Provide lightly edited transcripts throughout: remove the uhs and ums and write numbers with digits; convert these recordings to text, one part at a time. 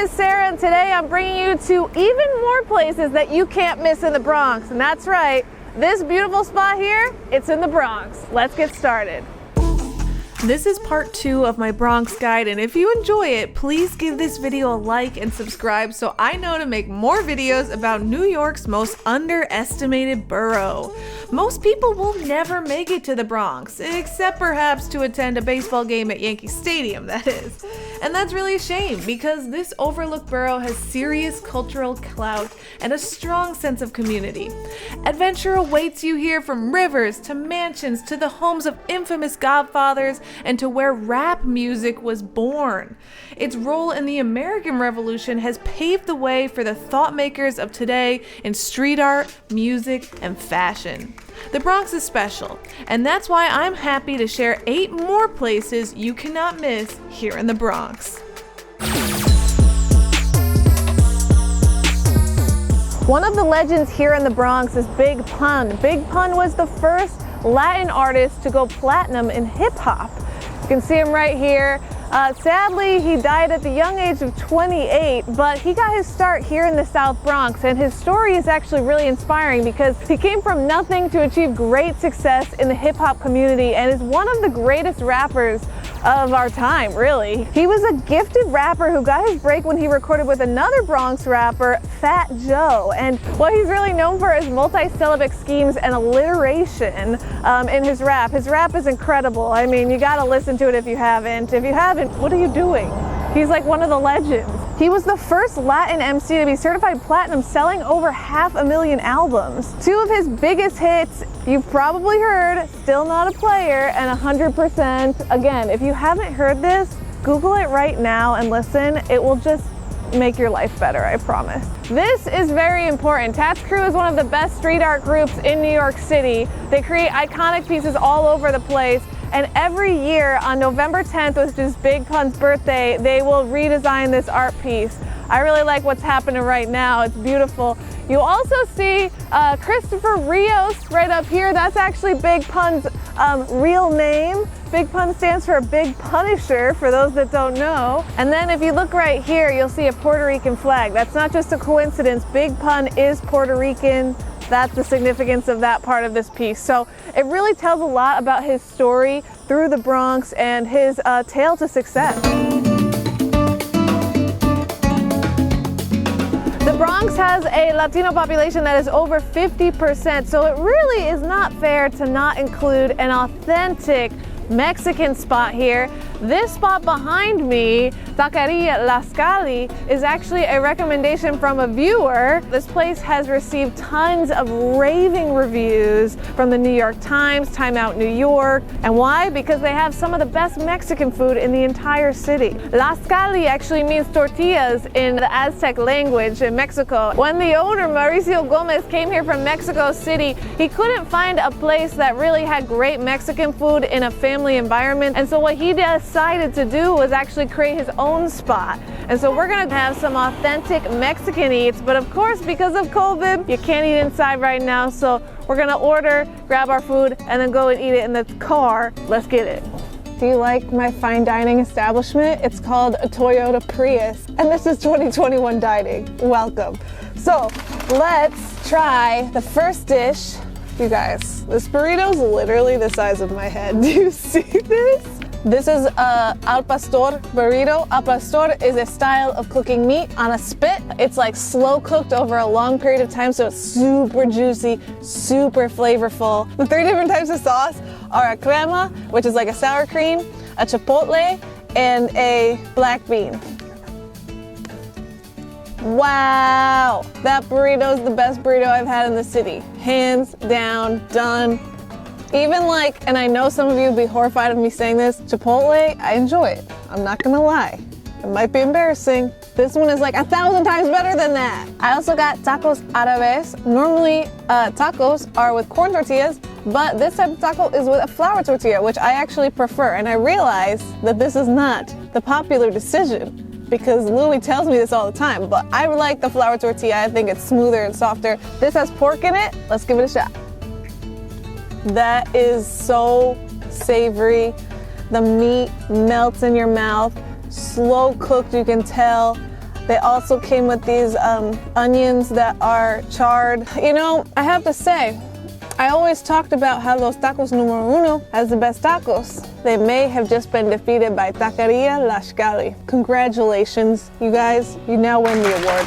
is Sarah, and today I'm bringing you to even more places that you can't miss in the Bronx. And that's right, this beautiful spot here, it's in the Bronx. Let's get started. This is part 2 of my Bronx guide, and if you enjoy it, please give this video a like and subscribe so I know to make more videos about New York's most underestimated borough. Most people will never make it to the Bronx, except perhaps to attend a baseball game at Yankee Stadium, that is. And that's really a shame, because this overlooked borough has serious cultural clout and a strong sense of community. Adventure awaits you here, from rivers to mansions to the homes of infamous godfathers and to where rap music was born. Its role in the American Revolution has paved the way for the thought makers of today in street art, music, and fashion. The Bronx is special, and that's why I'm happy to share 8 more places you cannot miss here in the Bronx. One of the legends here in the Bronx is Big Pun. Big Pun was the first Latin artist to go platinum in hip-hop. You can see him right here. Sadly, he died at the young age of 28, but he got his start here in the South Bronx, and his story is actually really inspiring because he came from nothing to achieve great success in the hip-hop community and is one of the greatest rappers of our time, really. He was a gifted rapper who got his break when he recorded with another Bronx rapper, Fat Joe, and what he's really known for is multi-syllabic schemes and alliteration in his rap. His rap is incredible. I mean, you gotta listen to it if you haven't. If you haven't, what are you doing? He's like one of the legends. He was the first Latin MC to be certified platinum, selling over 500,000 albums. 2 of his biggest hits, you've probably heard, Still Not a Player and 100%. Again, if you haven't heard this, Google it right now and listen. It will just make your life better, I promise. This is very important. Tats Crew is one of the best street art groups in New York City. They create iconic pieces all over the place. And every year on November 10th, which is Big Pun's birthday, they will redesign this art piece. I really like what's happening right now. It's beautiful. You also see Christopher Rios right up here. That's actually Big Pun's real name. Big Pun stands for Big Punisher, for those that don't know. And then if you look right here, you'll see a Puerto Rican flag. That's not just a coincidence. Big Pun is Puerto Rican. That's the significance of that part of this piece. So it really tells a lot about his story through the Bronx and his tale to success. The Bronx has a Latino population that is over 50%, so it really is not fair to not include an authentic Mexican spot here. This spot behind me, Taqueria Tlaxcalli, is actually a recommendation from a viewer. This place has received tons of raving reviews from the New York Times, Time Out New York. And why? Because they have some of the best Mexican food in the entire city. Tlaxcalli actually means tortillas in the Aztec language in Mexico. When the owner, Mauricio Gomez, came here from Mexico City, he couldn't find a place that really had great Mexican food in a family environment. And so what he decided to do was actually create his own spot. And so we're gonna have some authentic Mexican eats, but of course, because of COVID, you can't eat inside right now. So we're gonna order, grab our food, and then go and eat it in the car. Let's get it. Do you like my fine dining establishment? It's called a Toyota Prius, and this is 2021 dining. Welcome. So let's try the first dish. You guys, this burrito is literally the size of my head. Do you see this? This is a al pastor burrito. Al pastor is a style of cooking meat on a spit. It's like slow cooked over a long period of time, so it's super juicy, super flavorful. The 3 different types of sauce are a crema, which is like a sour cream, a chipotle, and a black bean. Wow, that burrito is the best burrito I've had in the city. Hands down, done. Even like, and I know some of you would be horrified of me saying this, Chipotle, I enjoy it. I'm not gonna lie. It might be embarrassing. This one is like 1,000 times better than that. I also got tacos árabes. Normally, tacos are with corn tortillas, but this type of taco is with a flour tortilla, which I actually prefer. And I realize that this is not the popular decision, because Louis tells me this all the time, but I like the flour tortilla. I think it's smoother and softer. This has pork in it. Let's give it a shot. That is so savory. The meat melts in your mouth. Slow cooked, you can tell. They also came with these onions that are charred. You know, I have to say, I always talked about how los tacos numero uno has the best tacos. They may have just been defeated by Taqueria Tlaxcalli. Congratulations, you guys. You now win the award.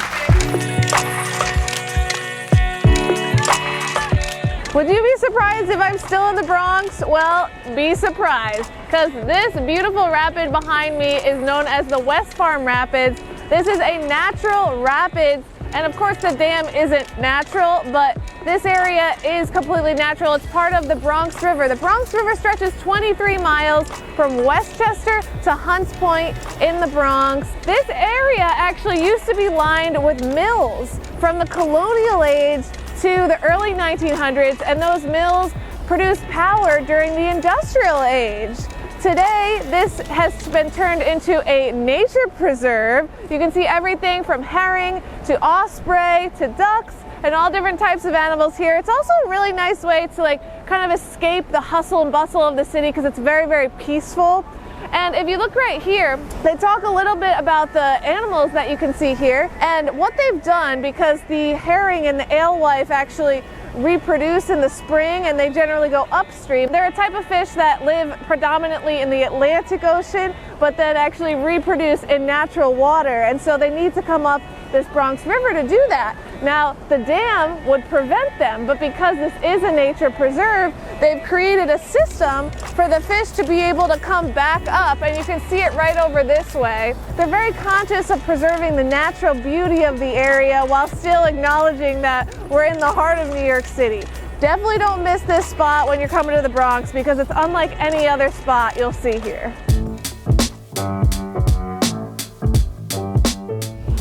Would you be surprised if I'm still in the Bronx? Well, be surprised, because this beautiful rapid behind me is known as the West Farm Rapids. This is a natural rapids, and of course the dam isn't natural, but this area is completely natural. It's part of the Bronx River. The Bronx River stretches 23 miles from Westchester to Hunts Point in the Bronx. This area actually used to be lined with mills from the colonial age to the early 1900s, and those mills produced power during the industrial age. Today, this has been turned into a nature preserve. You can see everything from herring to osprey to ducks and all different types of animals here. It's also a really nice way to kind of escape the hustle and bustle of the city because it's very, very peaceful. And if you look right here, they talk a little bit about the animals that you can see here and what they've done, because the herring and the alewife actually reproduce in the spring and they generally go upstream. They're a type of fish that live predominantly in the Atlantic Ocean, but then actually reproduce in natural water. And so they need to come up this Bronx River to do that. Now, the dam would prevent them, but because this is a nature preserve, they've created a system for the fish to be able to come back up, and you can see it right over this way. They're very conscious of preserving the natural beauty of the area while still acknowledging that we're in the heart of New York City. Definitely don't miss this spot when you're coming to the Bronx, because it's unlike any other spot you'll see here.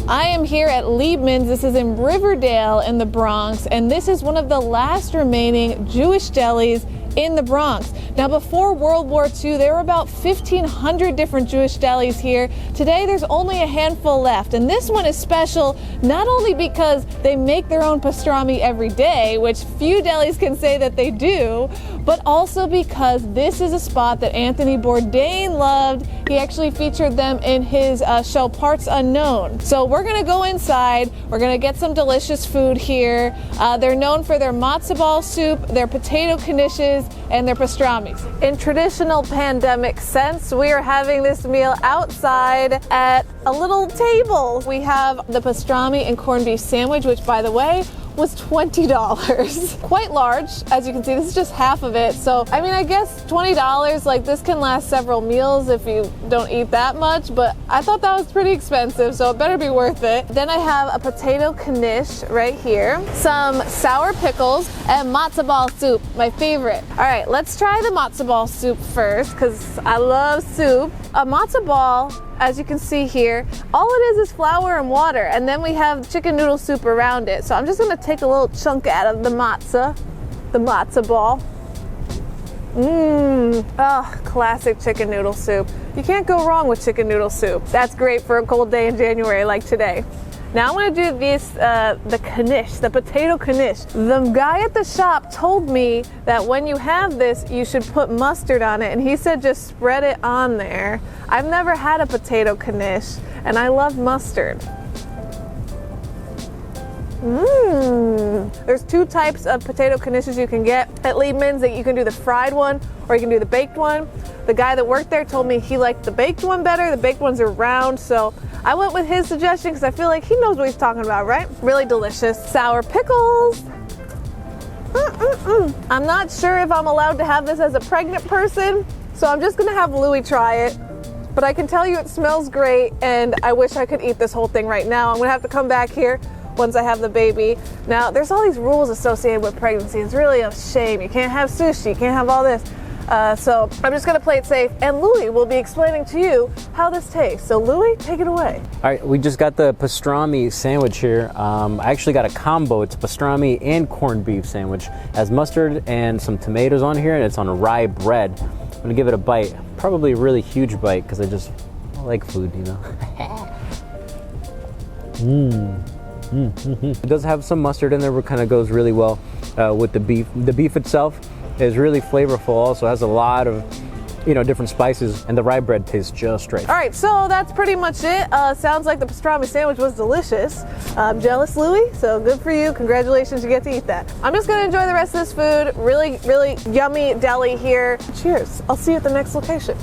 I am here at Liebman's. This is in Riverdale in the Bronx, and this is one of the last remaining Jewish delis in the Bronx. Now, before World War II, there were about 1,500 different Jewish delis here. Today, there's only a handful left, and this one is special not only because they make their own pastrami every day, which few delis can say that they do, but also because this is a spot that Anthony Bourdain loved. He actually featured them in his show Parts Unknown. So we're gonna go inside, we're gonna get some delicious food here. They're known for their matzo ball soup, their potato knishes, and their pastramis. In traditional pandemic sense, we are having this meal outside at a little table. We have the pastrami and corned beef sandwich, which, by the way, was $20. Quite large, as you can see. This is just half of it. So, I mean, I guess $20, this can last several meals if you don't eat that much, but I thought that was pretty expensive, so it better be worth it. Then I have a potato knish right here, some sour pickles, and matzo ball soup, my favorite. All right, let's try the matzo ball soup first, because I love soup. A matzo ball, as you can see here, all it is flour and water, and then we have chicken noodle soup around it. So I'm just gonna take a little chunk out of the matzo ball. Oh, classic chicken noodle soup. You can't go wrong with chicken noodle soup. That's great for a cold day in January like today. Now I'm gonna do this, the knish, the potato knish. The guy at the shop told me that when you have this, you should put mustard on it, and he said just spread it on there. I've never had a potato knish, and I love mustard. There's two types of potato knishes you can get at Liebman's. You can do the fried one, or you can do the baked one. The guy that worked there told me he liked the baked one better. The baked ones are round, so I went with his suggestion because I feel like he knows what he's talking about, right? Really delicious. Sour pickles. I'm not sure if I'm allowed to have this as a pregnant person, so I'm just gonna have Louie try it. But I can tell you it smells great, and I wish I could eat this whole thing right now. I'm gonna have to come back here once I have the baby. Now, there's all these rules associated with pregnancy. It's really a shame. You can't have sushi, you can't have all this. So I'm just gonna play it safe, and Louie will be explaining to you how this tastes. So Louie, take it away. All right, we just got the pastrami sandwich here. I actually got a combo. It's a pastrami and corned beef sandwich. It has mustard and some tomatoes on here, and it's on a rye bread. I'm gonna give it a bite. Probably a really huge bite because I like food, you know. It does have some mustard in there, but kind of goes really well with the beef. The beef itself is really flavorful. Also has a lot of different spices, and the rye bread tastes just right. All right, so that's pretty much it. Sounds like the pastrami sandwich was delicious. I'm jealous, Louie, so good for you. Congratulations, you get to eat that. I'm just gonna enjoy the rest of this food. Really, really yummy deli here. Cheers. I'll see you at the next location.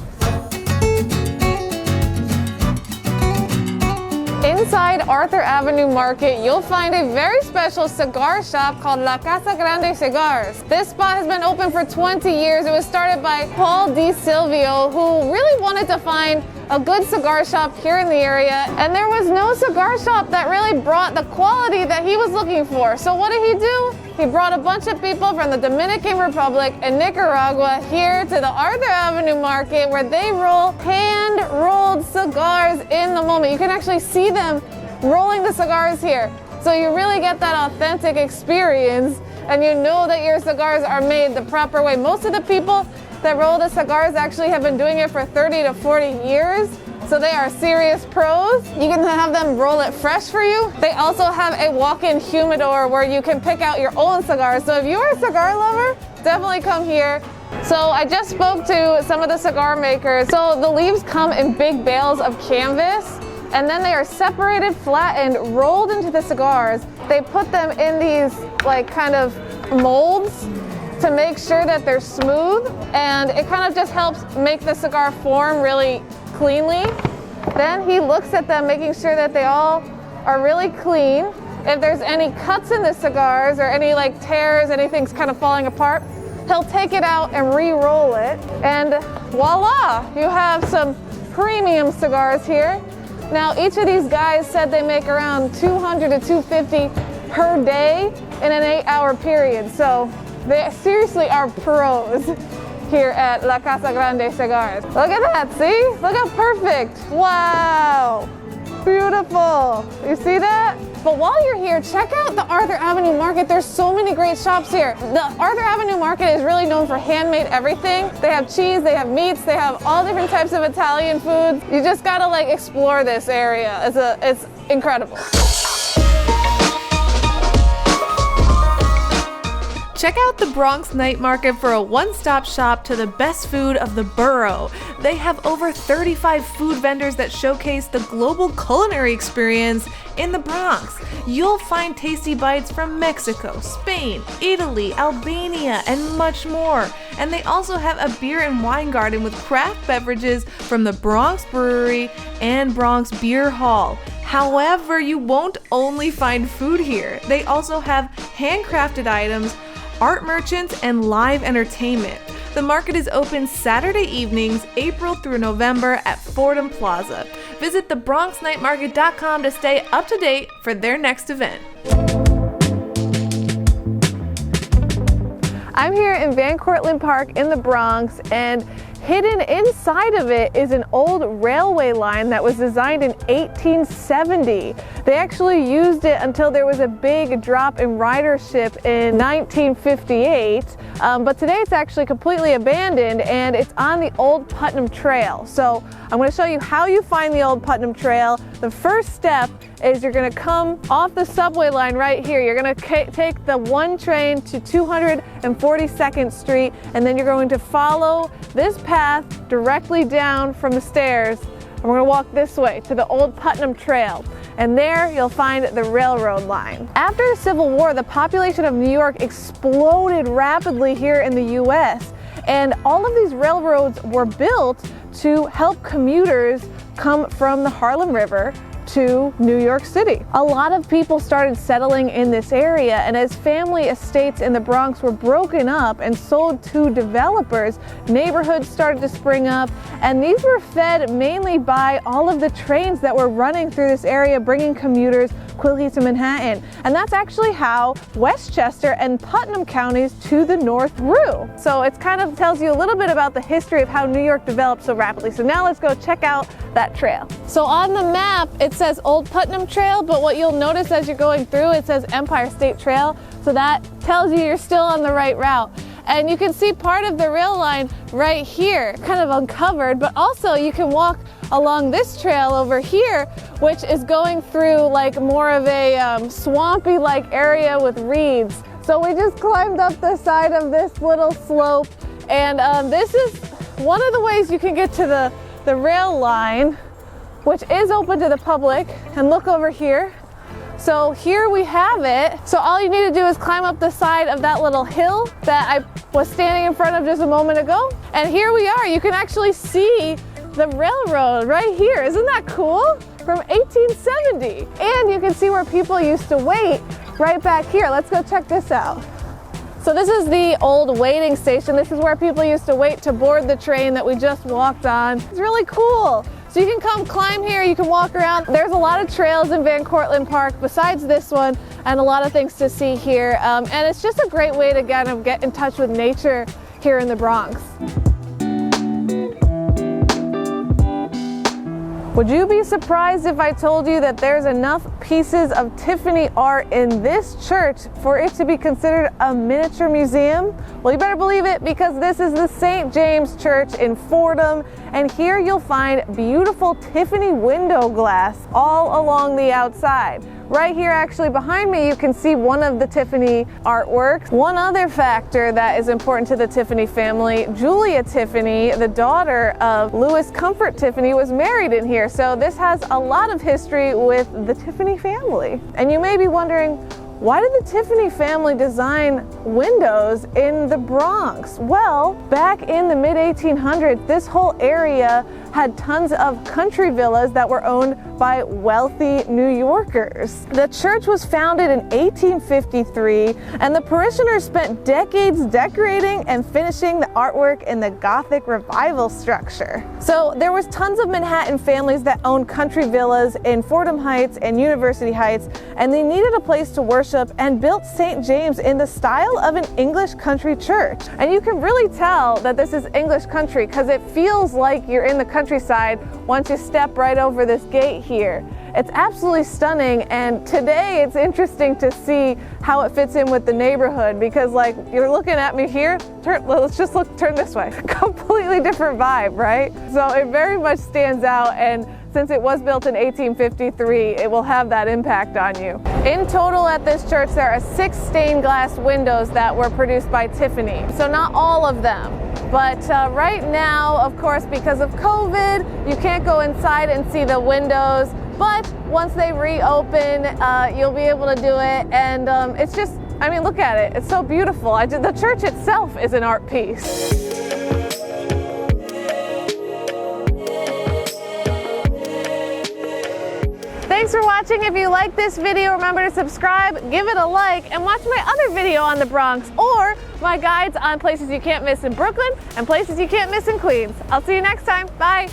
Inside Arthur Avenue Market, you'll find a very special cigar shop called La Casa Grande Cigars. This spot has been open for 20 years. It was started by Paul Di Silvio, who really wanted to find a good cigar shop here in the area, and there was no cigar shop that really brought the quality that he was looking for. So what did he do? He brought a bunch of people from the Dominican Republic and Nicaragua here to the Arthur Avenue Market, where they roll hand-rolled cigars in the moment. You can actually see them rolling the cigars here. So you really get that authentic experience, and you know that your cigars are made the proper way. Most of the people that roll the cigars actually have been doing it for 30 to 40 years. So they are serious pros. You can have them roll it fresh for you. They also have a walk-in humidor where you can pick out your own cigars. So if you're a cigar lover, definitely come here. So I just spoke to some of the cigar makers. So the leaves come in big bales of canvas, and then they are separated, flattened, rolled into the cigars. They put them in these like kind of molds to make sure that they're smooth, and it kind of just helps make the cigar form really cleanly. Then he looks at them, making sure that they all are really clean. If there's any cuts in the cigars or any like tears, anything's kind of falling apart, he'll take it out and re-roll it, and voila, you have some premium cigars here. Now each of these guys said they make around 200 to 250 per day in an 8-hour period, so they seriously are pros here at La Casa Grande Cigars. Look at that, see? Look how perfect. Wow, beautiful. You see that? But while you're here, check out the Arthur Avenue Market. There's so many great shops here. The Arthur Avenue Market is really known for handmade everything. They have cheese, they have meats, they have all different types of Italian foods. You just gotta like explore this area. It's incredible. Check out the Bronx Night Market for a one-stop shop to the best food of the borough. They have over 35 food vendors that showcase the global culinary experience in the Bronx. You'll find tasty bites from Mexico, Spain, Italy, Albania, and much more. And they also have a beer and wine garden with craft beverages from the Bronx Brewery and Bronx Beer Hall. However, you won't only find food here. They also have handcrafted items, art merchants, and live entertainment. The market is open Saturday evenings, April through November at Fordham Plaza. Visit thebronxnightmarket.com to stay up to date for their next event. I'm here in Van Cortlandt Park in the Bronx, and hidden inside of it is an old railway line that was designed in 1870. They actually used it until there was a big drop in ridership in 1958, but today it's actually completely abandoned, and it's on the Old Putnam Trail. So I'm going to show you how you find the Old Putnam Trail. The first step is you're going to come off the subway line right here. You're going to take the 1 train to 242nd Street, and then you're going to follow this path directly down from the stairs, and we're going to walk this way to the Old Putnam Trail, and there you'll find the railroad line. After the Civil War, the population of New York exploded rapidly here in the US, and all of these railroads were built to help commuters come from the Harlem River to New York City. A lot of people started settling in this area, and as family estates in the Bronx were broken up and sold to developers, neighborhoods started to spring up, and these were fed mainly by all of the trains that were running through this area, bringing commuters quickly to Manhattan. And that's actually how Westchester and Putnam counties to the north grew. So it kind of tells you a little bit about the history of how New York developed so rapidly. So now let's go check out that trail. So on the map, it says Old Putnam Trail, but what you'll notice as you're going through, it says Empire State Trail. So that tells you you're still on the right route. And you can see part of the rail line right here, kind of uncovered, but also you can walk along this trail over here, which is going through like more of a swampy like area with reeds. So we just climbed up the side of this little slope, and this is one of the ways you can get to the rail line, which is open to the public, and look over here. So here we have it. So all you need to do is climb up the side of that little hill that I was standing in front of just a moment ago. And here we are. You can actually see the railroad right here. Isn't that cool? From 1870. And you can see where people used to wait right back here. Let's go check this out. So this is the old waiting station. This is where people used to wait to board the train that we just walked on. It's really cool. So you can come climb here, you can walk around. There's a lot of trails in Van Cortlandt Park besides this one, and a lot of things to see here. And it's just a great way to kind of get in touch with nature here in the Bronx. Would you be surprised if I told you that there's enough pieces of Tiffany art in this church for it to be considered a miniature museum? Well, you better believe it, because this is the St. James Church in Fordham, and here you'll find beautiful Tiffany window glass all along the outside. Right here, actually behind me, you can see one of the Tiffany artworks. One other factor that is important to the Tiffany family, Julia Tiffany, the daughter of Louis Comfort Tiffany, was married in here. So this has a lot of history with the Tiffany family. And you may be wondering, why did the Tiffany family design windows in the Bronx? Well, back in the mid-1800s, this whole area had tons of country villas that were owned by wealthy New Yorkers. The church was founded in 1853, and the parishioners spent decades decorating and finishing the artwork in the Gothic revival structure. So there was tons of Manhattan families that owned country villas in Fordham Heights and University Heights, and they needed a place to worship and built St. James in the style of an English country church. And you can really tell that this is English country because it feels like you're in the countryside once you step right over this gate here. It's absolutely stunning, and today it's interesting to see how it fits in with the neighborhood, because like you're looking at me here, let's just turn this way. Completely different vibe, right? So it very much stands out, and since it was built in 1853, it will have that impact on you. In total at this church, there are 6 stained glass windows that were produced by Tiffany. So not all of them. But right now, of course, because of COVID, you can't go inside and see the windows. But once they reopen, you'll be able to do it. And it's just, I mean, look at it. It's so beautiful. The church itself is an art piece. Thanks for watching. If you like this video, remember to subscribe, give it a like, and watch my other video on the Bronx, or my guides on places you can't miss in Brooklyn and places you can't miss in Queens. I'll see you next time. Bye.